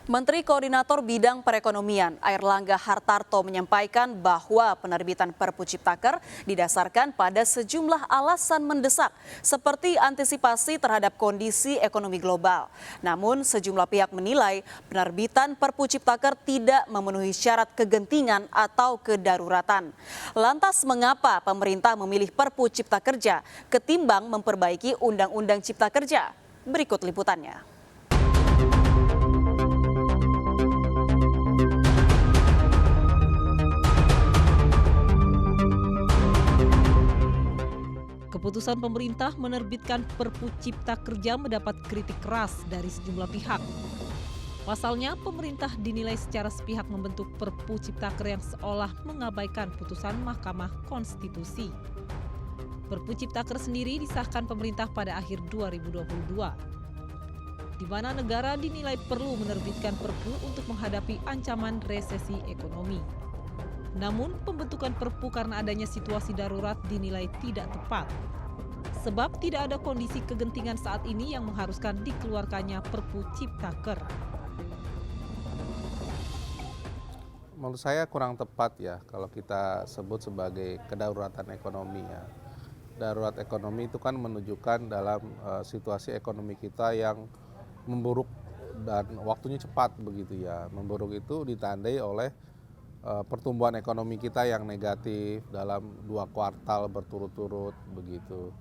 Menteri Koordinator Bidang Perekonomian Airlangga Hartarto menyampaikan bahwa penerbitan Perpu Ciptaker didasarkan pada sejumlah alasan mendesak seperti antisipasi terhadap kondisi ekonomi global. Namun sejumlah pihak menilai penerbitan Perpu Ciptaker tidak memenuhi syarat kegentingan atau kedaruratan. Lantas mengapa pemerintah memilih Perpu Cipta Kerja ketimbang memperbaiki Undang-Undang Cipta Kerja? Berikut liputannya. Keputusan pemerintah menerbitkan Perpu Cipta Kerja mendapat kritik keras dari sejumlah pihak. Pasalnya, pemerintah dinilai secara sepihak membentuk Perpu Ciptaker yang seolah mengabaikan putusan Mahkamah Konstitusi. Perpu Ciptaker sendiri disahkan pemerintah pada akhir 2022, di mana negara dinilai perlu menerbitkan Perpu untuk menghadapi ancaman resesi ekonomi. Namun, pembentukan Perpu karena adanya situasi darurat dinilai tidak tepat. Sebab tidak ada kondisi kegentingan saat ini yang mengharuskan dikeluarkannya Perpu Ciptaker. Menurut saya kurang tepat ya kalau kita sebut sebagai kedaruratan ekonomi ya. Darurat ekonomi itu kan menunjukkan dalam situasi ekonomi kita yang memburuk dan waktunya cepat begitu ya. Memburuk itu ditandai oleh pertumbuhan ekonomi kita yang negatif dalam 2 kuartal berturut-turut begitu.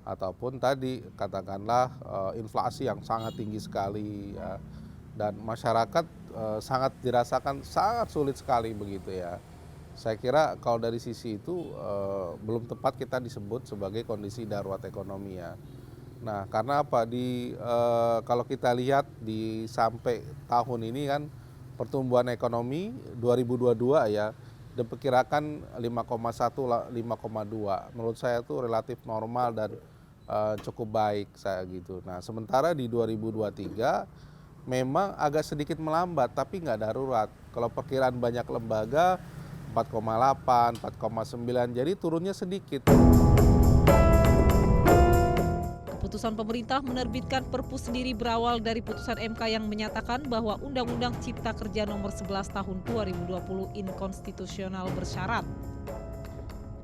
Ataupun tadi katakanlah inflasi yang sangat tinggi sekali ya, dan masyarakat sangat dirasakan sangat sulit sekali begitu ya. Saya kira kalau dari sisi itu belum tepat kita disebut sebagai kondisi darurat ekonomi ya. Nah karena apa kalau kita lihat di sampai tahun ini kan pertumbuhan ekonomi 2022 ya diperkirakan 5,1 5,2. Menurut saya itu relatif normal dan cukup baik saya gitu. Nah sementara di 2023 memang agak sedikit melambat tapi nggak darurat. Kalau perkiraan banyak lembaga 4,8, 4,9 jadi turunnya sedikit. Keputusan pemerintah menerbitkan Perpu sendiri berawal dari putusan MK yang menyatakan bahwa Undang-Undang Cipta Kerja Nomor 11 Tahun 2020 inkonstitusional bersyarat.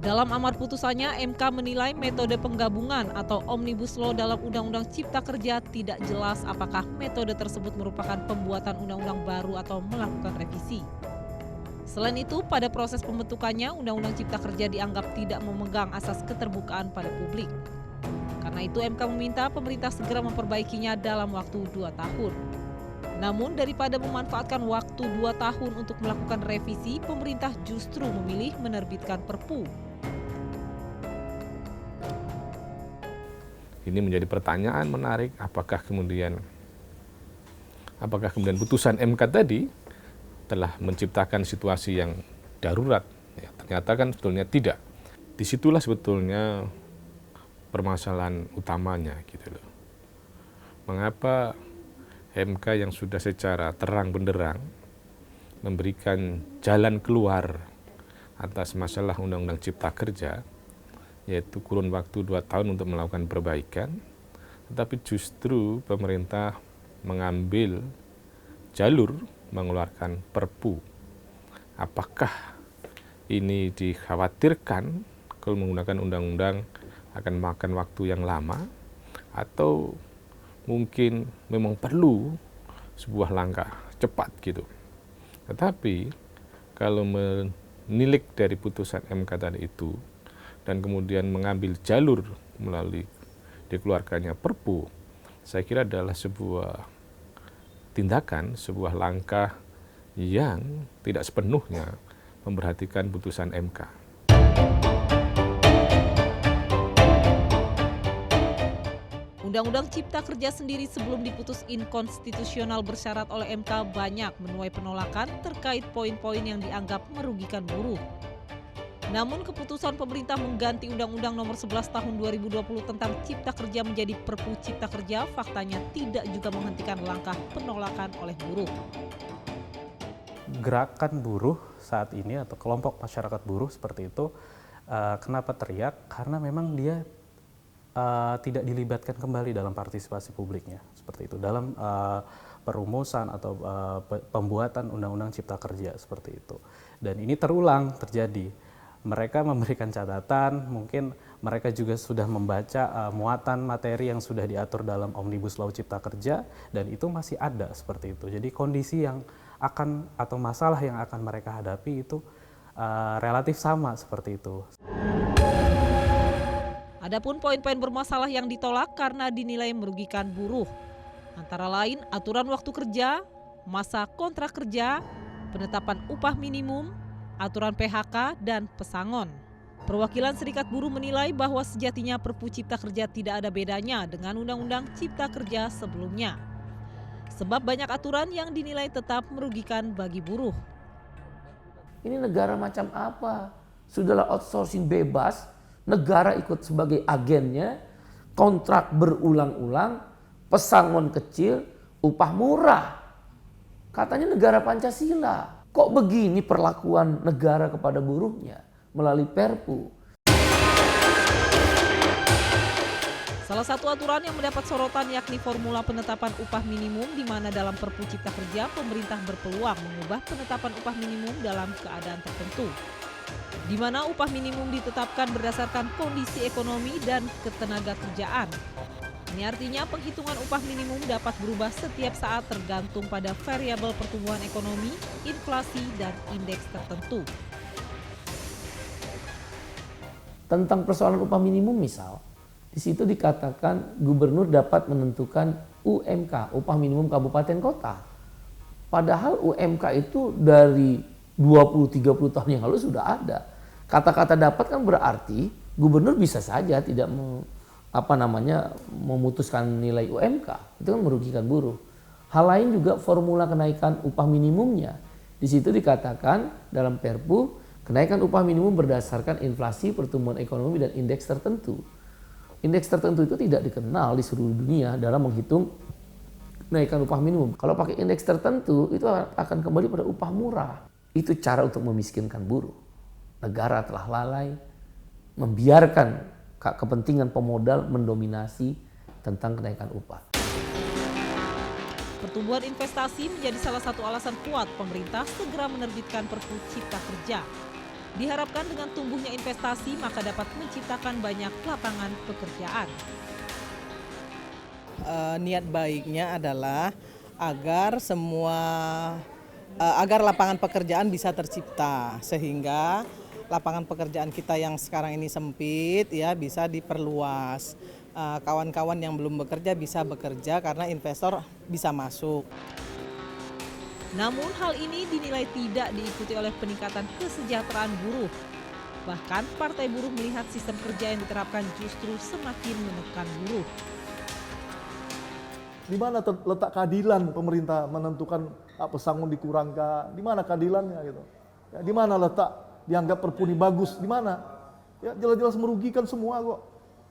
Dalam amar putusannya, MK menilai metode penggabungan atau Omnibus Law dalam Undang-Undang Cipta Kerja tidak jelas apakah metode tersebut merupakan pembuatan undang-undang baru atau melakukan revisi. Selain itu, pada proses pembentukannya, Undang-Undang Cipta Kerja dianggap tidak memegang asas keterbukaan pada publik. Karena itu MK meminta pemerintah segera memperbaikinya dalam waktu 2 tahun. Namun daripada memanfaatkan waktu 2 tahun untuk melakukan revisi, pemerintah justru memilih menerbitkan Perpu. Ini menjadi pertanyaan menarik, apakah kemudian putusan MK tadi telah menciptakan situasi yang darurat? Ya, ternyata kan sebetulnya tidak. Disitulah sebetulnya permasalahan utamanya gitu loh. Mengapa MK yang sudah secara terang benderang memberikan jalan keluar atas masalah Undang-Undang Cipta Kerja, yaitu kurun waktu 2 tahun untuk melakukan perbaikan, tetapi justru pemerintah mengambil jalur mengeluarkan Perpu. Apakah ini dikhawatirkan kalau menggunakan undang-undang akan memakan waktu yang lama, atau mungkin memang perlu sebuah langkah cepat gitu. Tetapi kalau menilik dari putusan MK tadi itu dan kemudian mengambil jalur melalui dikeluarkannya Perpu, saya kira adalah sebuah tindakan, sebuah langkah yang tidak sepenuhnya memperhatikan putusan MK. Undang-Undang Cipta Kerja sendiri sebelum diputus inkonstitusional bersyarat oleh MK banyak menuai penolakan terkait poin-poin yang dianggap merugikan buruh. Namun keputusan pemerintah mengganti Undang-Undang Nomor 11 Tahun 2020 tentang Cipta Kerja menjadi Perpu Cipta Kerja faktanya tidak juga menghentikan langkah penolakan oleh buruh. Gerakan buruh saat ini atau kelompok masyarakat buruh seperti itu, kenapa teriak? Karena memang dia tidak dilibatkan kembali dalam partisipasi publiknya, seperti itu, dalam perumusan atau pembuatan Undang-Undang Cipta Kerja seperti itu. Dan ini terulang terjadi. Mereka memberikan catatan, mungkin mereka juga sudah membaca muatan materi yang sudah diatur dalam Omnibus Law Cipta Kerja, dan itu masih ada seperti itu. Jadi kondisi yang akan atau masalah yang akan mereka hadapi itu relatif sama seperti itu. Adapun poin-poin bermasalah yang ditolak karena dinilai merugikan buruh, antara lain aturan waktu kerja, masa kontrak kerja, penetapan upah minimum, aturan PHK, dan pesangon. Perwakilan Serikat Buruh menilai bahwa sejatinya Perpu Cipta Kerja tidak ada bedanya dengan Undang-Undang Cipta Kerja sebelumnya. Sebab banyak aturan yang dinilai tetap merugikan bagi buruh. Ini negara macam apa? Sudahlah outsourcing bebas, negara ikut sebagai agennya, kontrak berulang-ulang, pesangon kecil, upah murah. Katanya negara Pancasila. Kok begini perlakuan negara kepada buruhnya melalui Perpu? Salah satu aturan yang mendapat sorotan yakni formula penetapan upah minimum, di mana dalam Perpu Cipta Kerja pemerintah berpeluang mengubah penetapan upah minimum dalam keadaan tertentu, di mana upah minimum ditetapkan berdasarkan kondisi ekonomi dan ketenaga kerjaan. Ini artinya penghitungan upah minimum dapat berubah setiap saat tergantung pada variabel pertumbuhan ekonomi, inflasi, dan indeks tertentu. Tentang persoalan upah minimum misal, di situ dikatakan gubernur dapat menentukan UMK, upah minimum kabupaten kota. Padahal UMK itu dari 20-30 tahun yang lalu sudah ada. Kata-kata dapat kan berarti gubernur bisa saja tidak memutuskan nilai UMK. Itu kan merugikan buruh. Hal lain juga formula kenaikan upah minimumnya. Di situ dikatakan dalam Perpu, kenaikan upah minimum berdasarkan inflasi, pertumbuhan ekonomi, dan indeks tertentu. Indeks tertentu itu tidak dikenal di seluruh dunia dalam menghitung kenaikan upah minimum. Kalau pakai indeks tertentu, itu akan kembali pada upah murah. Itu cara untuk memiskinkan buruh. Negara telah lalai, membiarkan kepentingan pemodal mendominasi tentang kenaikan upah. Pertumbuhan investasi menjadi salah satu alasan kuat pemerintah segera menerbitkan Perpu Cipta Kerja. Diharapkan dengan tumbuhnya investasi maka dapat menciptakan banyak lapangan pekerjaan. Niat baiknya adalah agar lapangan pekerjaan bisa tercipta, sehingga lapangan pekerjaan kita yang sekarang ini sempit ya bisa diperluas. Kawan-kawan yang belum bekerja bisa bekerja karena investor bisa masuk. Namun hal ini dinilai tidak diikuti oleh peningkatan kesejahteraan buruh. Bahkan Partai Buruh melihat sistem kerja yang diterapkan justru semakin menekan buruh. Di mana letak keadilan pemerintah menentukan pesangon dikurangkan? Di mana keadilannya gitu? Ya, di mana letak dianggap Perpu ini bagus? Di mana? Ya jelas-jelas merugikan semua kok.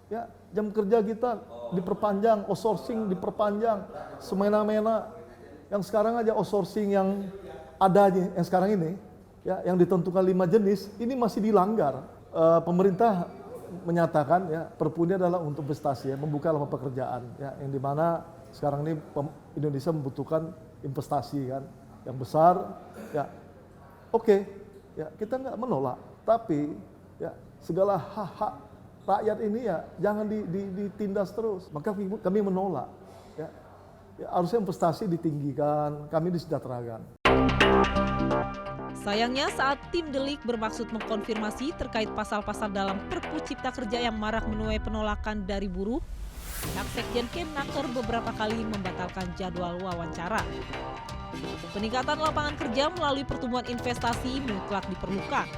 Ya, jam kerja kita diperpanjang, outsourcing diperpanjang, semena-mena. Yang sekarang aja outsourcing yang ada yang sekarang ini, ya, yang ditentukan 5 jenis, ini masih dilanggar. Pemerintah menyatakan ya Perpu ini adalah untuk investasi, ya, membuka lapangan pekerjaan, ya, yang dimana sekarang ini Indonesia membutuhkan investasi kan, yang besar, ya, oke, ya kita nggak menolak, tapi ya segala hak-hak rakyat ini ya jangan ditindas terus. Maka kami menolak. Ya, harusnya investasi ditinggikan, kami disejahterakan. Sayangnya saat tim Delik bermaksud mengkonfirmasi terkait pasal-pasal dalam Perpu Cipta Kerja yang marak menuai penolakan dari buruh, pihak Sekjen Kemnaker beberapa kali membatalkan jadwal wawancara. Peningkatan lapangan kerja melalui pertumbuhan investasi mutlak diperlukan.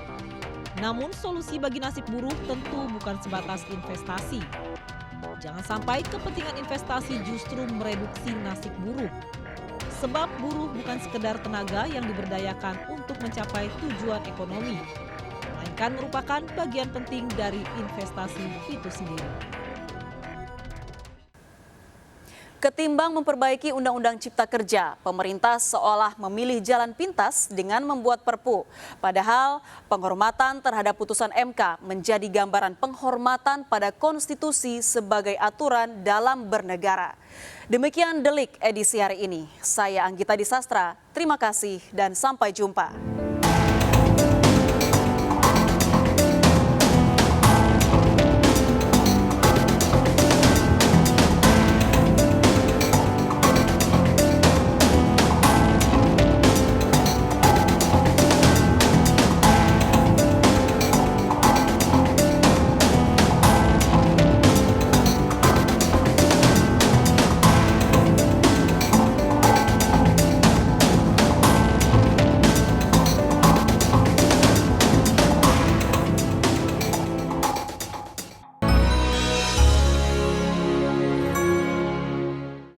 Namun solusi bagi nasib buruh tentu bukan sebatas investasi. Jangan sampai kepentingan investasi justru mereduksi nasib buruh. Sebab buruh bukan sekedar tenaga yang diberdayakan untuk mencapai tujuan ekonomi, melainkan merupakan bagian penting dari investasi itu sendiri. Ketimbang memperbaiki Undang-Undang Cipta Kerja, pemerintah seolah memilih jalan pintas dengan membuat Perpu. Padahal penghormatan terhadap putusan MK menjadi gambaran penghormatan pada konstitusi sebagai aturan dalam bernegara. Demikian Delik edisi hari ini. Saya Anggita Disastra, terima kasih dan sampai jumpa.